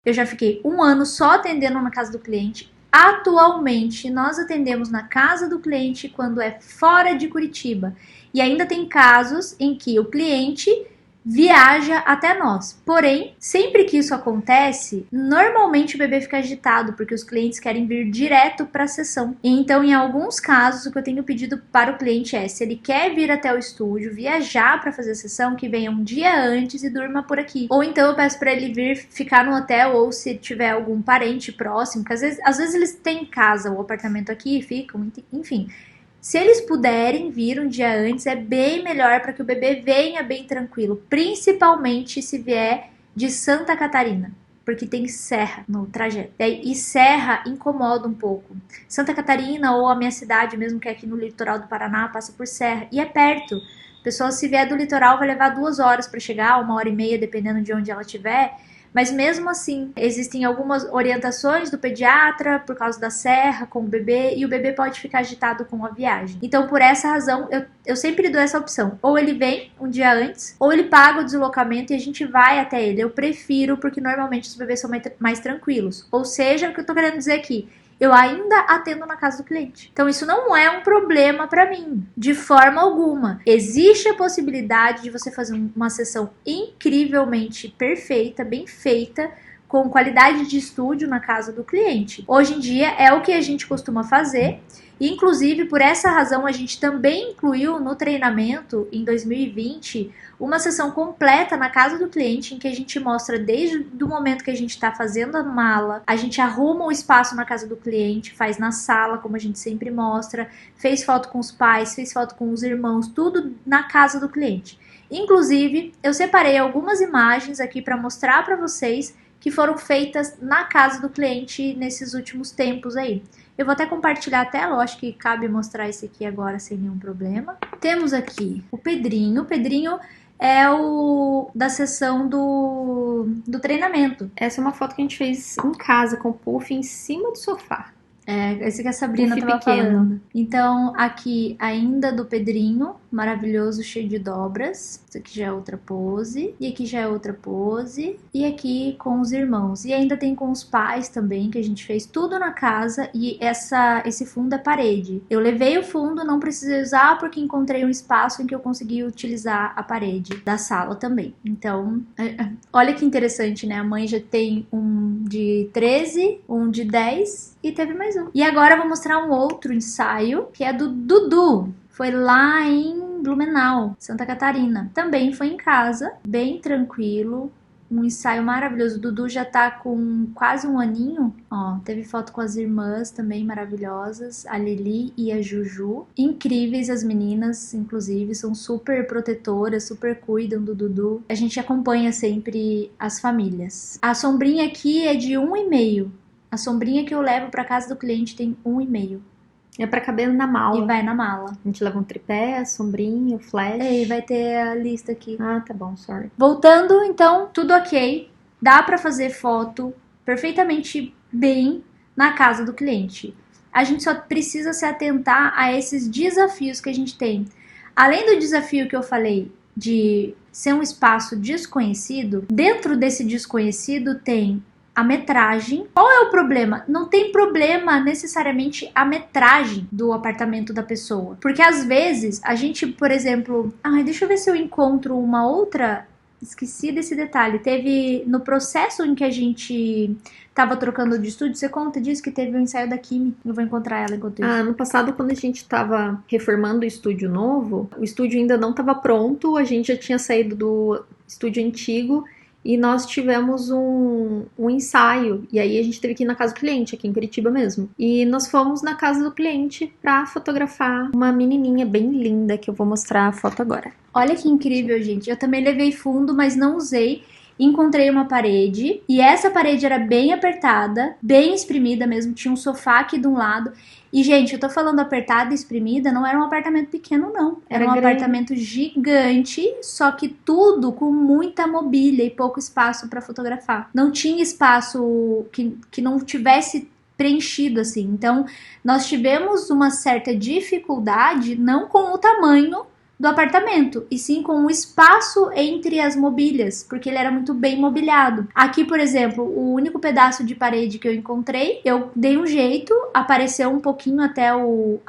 Eu já fiquei 1 ano só atendendo na casa do cliente. Atualmente, nós atendemos na casa do cliente quando é fora de Curitiba. E ainda tem casos em que o cliente viaja até nós. Porém, sempre que isso acontece, normalmente o bebê fica agitado, porque os clientes querem vir direto para a sessão. Então, em alguns casos, o que eu tenho pedido para o cliente é, se ele quer vir até o estúdio, viajar para fazer a sessão, que venha um dia antes e durma por aqui. Ou então eu peço para ele vir ficar no hotel, ou se tiver algum parente próximo, que às vezes eles têm casa ou apartamento aqui e ficam, enfim. Se eles puderem vir um dia antes, é bem melhor para que o bebê venha bem tranquilo, principalmente se vier de Santa Catarina, porque tem serra no trajeto. E serra incomoda um pouco. Santa Catarina ou a minha cidade, mesmo que é aqui no litoral do Paraná, passa por serra e é perto. A pessoa, se vier do litoral, vai levar 2 horas para chegar, 1h30, dependendo de onde ela estiver. Mas mesmo assim, existem algumas orientações do pediatra por causa da serra com o bebê, e o bebê pode ficar agitado com a viagem. Então, por essa razão, eu sempre dou essa opção. Ou ele vem um dia antes, ou ele paga o deslocamento e a gente vai até ele. Eu prefiro, porque normalmente os bebês são mais tranquilos. Ou seja, o que eu tô querendo dizer aqui, eu ainda atendo na casa do cliente. Então isso não é um problema para mim, de forma alguma. Existe a possibilidade de você fazer uma sessão incrivelmente perfeita, bem feita, com qualidade de estúdio na casa do cliente. Hoje em dia é o que a gente costuma fazer. Inclusive, por essa razão, a gente também incluiu no treinamento, em 2020, uma sessão completa na casa do cliente, em que a gente mostra desde o momento que a gente está fazendo a mala, a gente arruma o espaço na casa do cliente, faz na sala, como a gente sempre mostra, fez foto com os pais, fez foto com os irmãos, tudo na casa do cliente. Inclusive, eu separei algumas imagens aqui para mostrar para vocês que foram feitas na casa do cliente nesses últimos tempos aí. Eu vou até compartilhar a tela, eu acho que cabe mostrar esse aqui agora sem nenhum problema. Temos aqui o Pedrinho. O Pedrinho é o da sessão do treinamento. Essa é uma foto que a gente fez em casa, com o puff em cima do sofá. Esse que a Sabrina estava falando. Então, aqui ainda do Pedrinho, maravilhoso, cheio de dobras. Isso aqui já é outra pose. E aqui já é outra pose. E aqui com os irmãos. E ainda tem com os pais também, que a gente fez tudo na casa. E esse fundo é parede. Eu levei o fundo, não precisei usar, porque encontrei um espaço em que eu consegui utilizar a parede da sala também. Então, olha que interessante, né? A mãe já tem um de 13, um de 10 e teve mais um. E agora eu vou mostrar um outro ensaio, que é do Dudu. Foi lá em Blumenau, Santa Catarina. Também foi em casa, bem tranquilo. Um ensaio maravilhoso. O Dudu já tá com quase 1 aninho. Ó, teve foto com as irmãs também maravilhosas, a Lili e a Juju. Incríveis as meninas, inclusive, são super protetoras, super cuidam do Dudu. A gente acompanha sempre as famílias. A sombrinha aqui é de 1,5. A sombrinha que eu levo para casa do cliente tem 1,5. É pra caber na mala. E vai na mala. A gente leva um tripé, sombrinha, flash. E vai ter a lista aqui. Ah, tá bom, sorry. Voltando, então, tudo ok. Dá pra fazer foto perfeitamente bem na casa do cliente. A gente só precisa se atentar a esses desafios que a gente tem. Além do desafio que eu falei de ser um espaço desconhecido, dentro desse desconhecido tem a metragem. Qual é o problema? Não tem problema necessariamente a metragem do apartamento da pessoa. Porque às vezes a gente, por exemplo... deixa eu ver se eu encontro uma outra... Esqueci desse detalhe. Teve no processo em que a gente tava trocando de estúdio, você conta disso que teve um ensaio da Kimi. Eu vou encontrar ela enquanto isso. No passado, quando a gente tava reformando o estúdio novo, o estúdio ainda não tava pronto, a gente já tinha saído do estúdio antigo. E nós tivemos um ensaio, e aí a gente teve que ir na casa do cliente, aqui em Curitiba mesmo. E nós fomos na casa do cliente pra fotografar uma menininha bem linda, que eu vou mostrar a foto agora. Olha que incrível, gente. Eu também levei fundo, mas não usei. Encontrei uma parede, e essa parede era bem apertada, bem espremida mesmo, tinha um sofá aqui de um lado. E, gente, eu tô falando apertada e espremida, não era um apartamento pequeno, não. Era um apartamento gigante, só que tudo com muita mobília e pouco espaço para fotografar. Não tinha espaço que não tivesse preenchido, assim. Então, nós tivemos uma certa dificuldade, não com o tamanho do apartamento, e sim com o espaço entre as mobílias, porque ele era muito bem mobiliado. Aqui, por exemplo, o único pedaço de parede que eu encontrei, eu dei um jeito, apareceu um pouquinho até um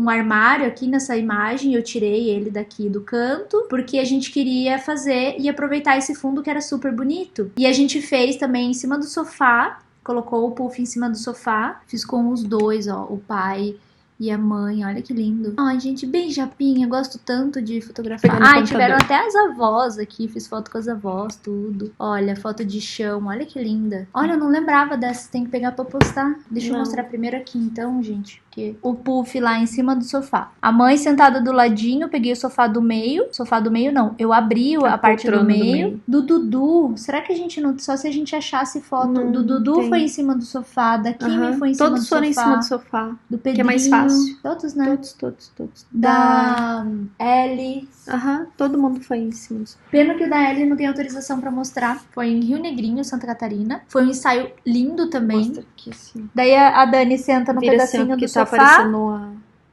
armário aqui nessa imagem, eu tirei ele daqui do canto, porque a gente queria fazer e aproveitar esse fundo que era super bonito. E a gente fez também em cima do sofá, colocou o puff em cima do sofá, fiz com os dois, ó, o pai e a mãe, olha que lindo. Ai, gente, bem japinha, gosto tanto de fotografar. Ai, tiveram até as avós aqui, fiz foto com as avós, tudo. Olha, foto de chão, olha que linda. Olha, eu não lembrava dessa, tem que pegar pra postar. Deixa eu mostrar primeiro aqui então, gente. O puff lá em cima do sofá. A mãe sentada do ladinho, peguei o sofá do meio. Sofá do meio não, eu abri a parte do meio. Do Dudu, será que a gente não... Só se a gente achasse foto. Não, do Dudu tem. Foi em cima do sofá, da Kimi foi em cima do Todos sofá. foram em cima do sofá. Do Pedrinho. Que é mais fácil. Todos, né? Todos. Da Ellie. Todo mundo foi em cima do sofá. Pena que o da Ellie não tem autorização pra mostrar. Foi em Rio Negrinho, Santa Catarina. Foi um ensaio lindo também. Mostra aqui, assim. Daí a Dani senta no pedacinho do sofá.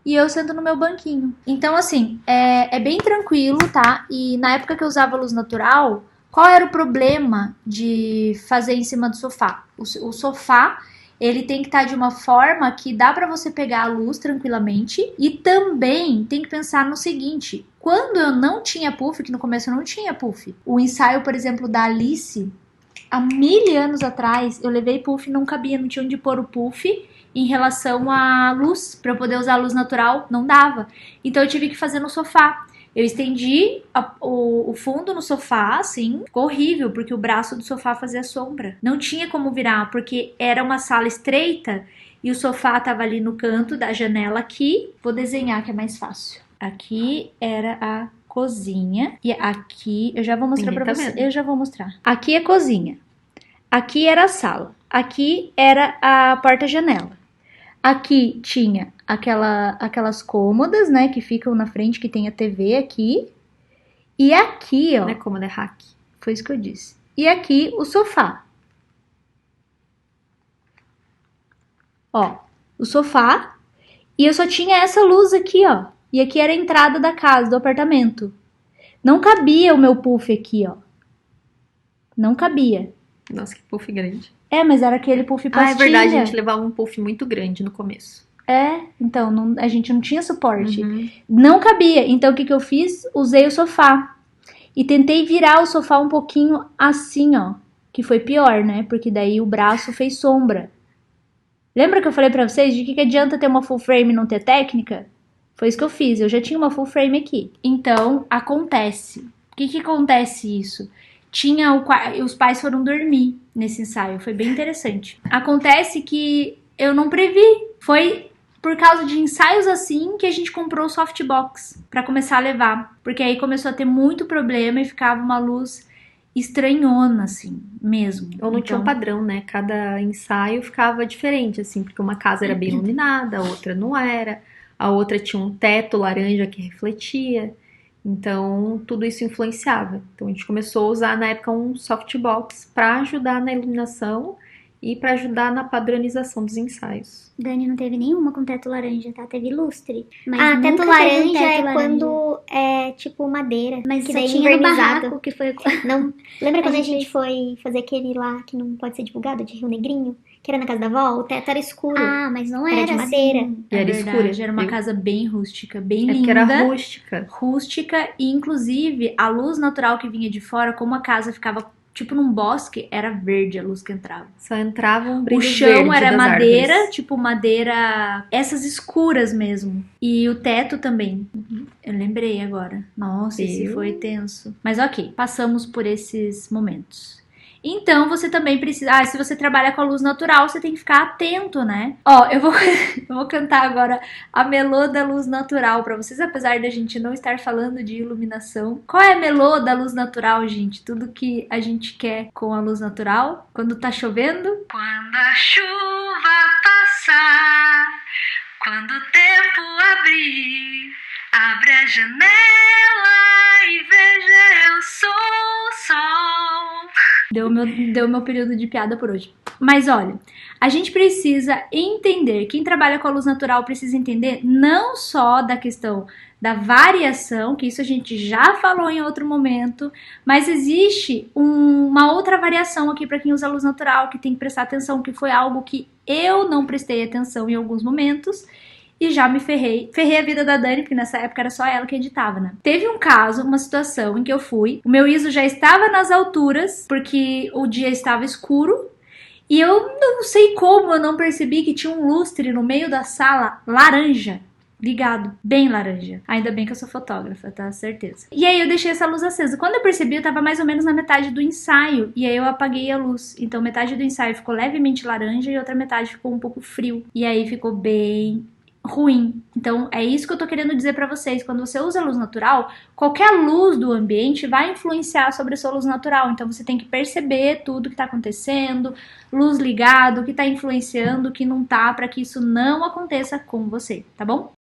E eu sento no meu banquinho. Então, assim, é bem tranquilo, tá? E na época que eu usava luz natural, qual era o problema de fazer em cima do sofá? O sofá, ele tem que estar de uma forma que dá pra você pegar a luz tranquilamente. E também tem que pensar no seguinte: quando eu não tinha puff, que no começo eu não tinha puff, o ensaio, por exemplo, da Alice, há 1000 anos atrás, eu levei puff e não cabia, não tinha onde pôr o puff. Em relação à luz, para eu poder usar a luz natural, não dava. Então eu tive que fazer no sofá. Eu estendi o fundo no sofá, assim, ficou horrível, porque o braço do sofá fazia sombra. Não tinha como virar, porque era uma sala estreita e o sofá tava ali no canto da janela aqui. Vou desenhar que é mais fácil. Aqui era a cozinha e aqui, eu já vou mostrar pra você. Eu já vou mostrar. Aqui é a cozinha. Aqui era a sala. Aqui era a porta-janela. Aqui tinha aquelas cômodas, né, que ficam na frente, que tem a TV aqui. E aqui, ó... Não é cômoda, é rack. Foi isso que eu disse. E aqui o sofá. Ó, o sofá. E eu só tinha essa luz aqui, ó. E aqui era a entrada da casa, do apartamento. Não cabia o meu puff aqui, ó. Não cabia. Nossa, que puff grande. Mas era aquele puff pastilha. É verdade, a gente levava um puff muito grande no começo. Então, a gente não tinha suporte. Não cabia. Então, o que eu fiz? Usei o sofá. E tentei virar o sofá um pouquinho assim, ó. Que foi pior, né? Porque daí o braço fez sombra. Lembra que eu falei pra vocês de que adianta ter uma full frame e não ter técnica? Foi isso que eu fiz. Eu já tinha uma full frame aqui. Então, acontece. O que acontece isso? Os pais foram dormir nesse ensaio, foi bem interessante. Acontece que eu não previ, foi por causa de ensaios assim que a gente comprou o softbox pra começar a levar, porque aí começou a ter muito problema e ficava uma luz estranhona assim, mesmo. Ou não tinha um padrão, né? Cada ensaio ficava diferente, assim, porque uma casa era bem iluminada, a outra não era, a outra tinha um teto laranja que refletia. Então, tudo isso influenciava. Então, a gente começou a usar, na época, um softbox para ajudar na iluminação e para ajudar na padronização dos ensaios. Dani não teve nenhuma com teto laranja, tá? Teve lustre. Mas teto laranja quando é tipo madeira. Mas que só daí tinha no invernizado. barraco, que foi... Não. Lembra quando a gente foi fazer aquele lá que não pode ser divulgado, de Rio Negrinho? Que era na casa da avó? O teto era escuro. Ah, mas não Era era de madeira. assim. É era verdade, escura. era uma casa bem rústica, bem linda. Que era rústica. Rústica e, inclusive, a luz natural que vinha de fora, como a casa ficava tipo num bosque, era verde a luz que entrava. Só entrava um brilho O chão verde era das madeira, árvores. tipo madeira, essas escuras mesmo. E o teto também. Eu lembrei agora. Nossa, esse foi tenso. Mas ok, passamos por esses momentos. Então, você também precisa... se você trabalha com a luz natural, você tem que ficar atento, né? Ó, eu vou cantar agora a melô da luz natural pra vocês, apesar da gente não estar falando de iluminação. Qual é a melô da luz natural, gente? Tudo que a gente quer com a luz natural. Quando tá chovendo. Quando a chuva passar, quando o tempo abrir, abre a janela e veja, eu sou o sol. Deu meu período de piada por hoje. Mas olha, a gente precisa entender, quem trabalha com a luz natural precisa entender não só da questão da variação, que isso a gente já falou em outro momento, mas existe uma outra variação aqui para quem usa a luz natural, que tem que prestar atenção, que foi algo que eu não prestei atenção em alguns momentos, e já me ferrei a vida da Dani, porque nessa época era só ela que editava, né? Teve um caso, uma situação em que eu fui, o meu ISO já estava nas alturas, porque o dia estava escuro, e eu não sei como eu não percebi que tinha um lustre no meio da sala, laranja, ligado, bem laranja. Ainda bem que eu sou fotógrafa, tá? Certeza. E aí eu deixei essa luz acesa. Quando eu percebi, eu tava mais ou menos na metade do ensaio, e aí eu apaguei a luz. Então metade do ensaio ficou levemente laranja e outra metade ficou um pouco frio. E aí ficou bem ruim. Então é isso que eu tô querendo dizer pra vocês. Quando você usa luz natural, qualquer luz do ambiente vai influenciar sobre a sua luz natural. Então você tem que perceber tudo que tá acontecendo, luz ligado, o que tá influenciando, o que não tá, pra que isso não aconteça com você, tá bom?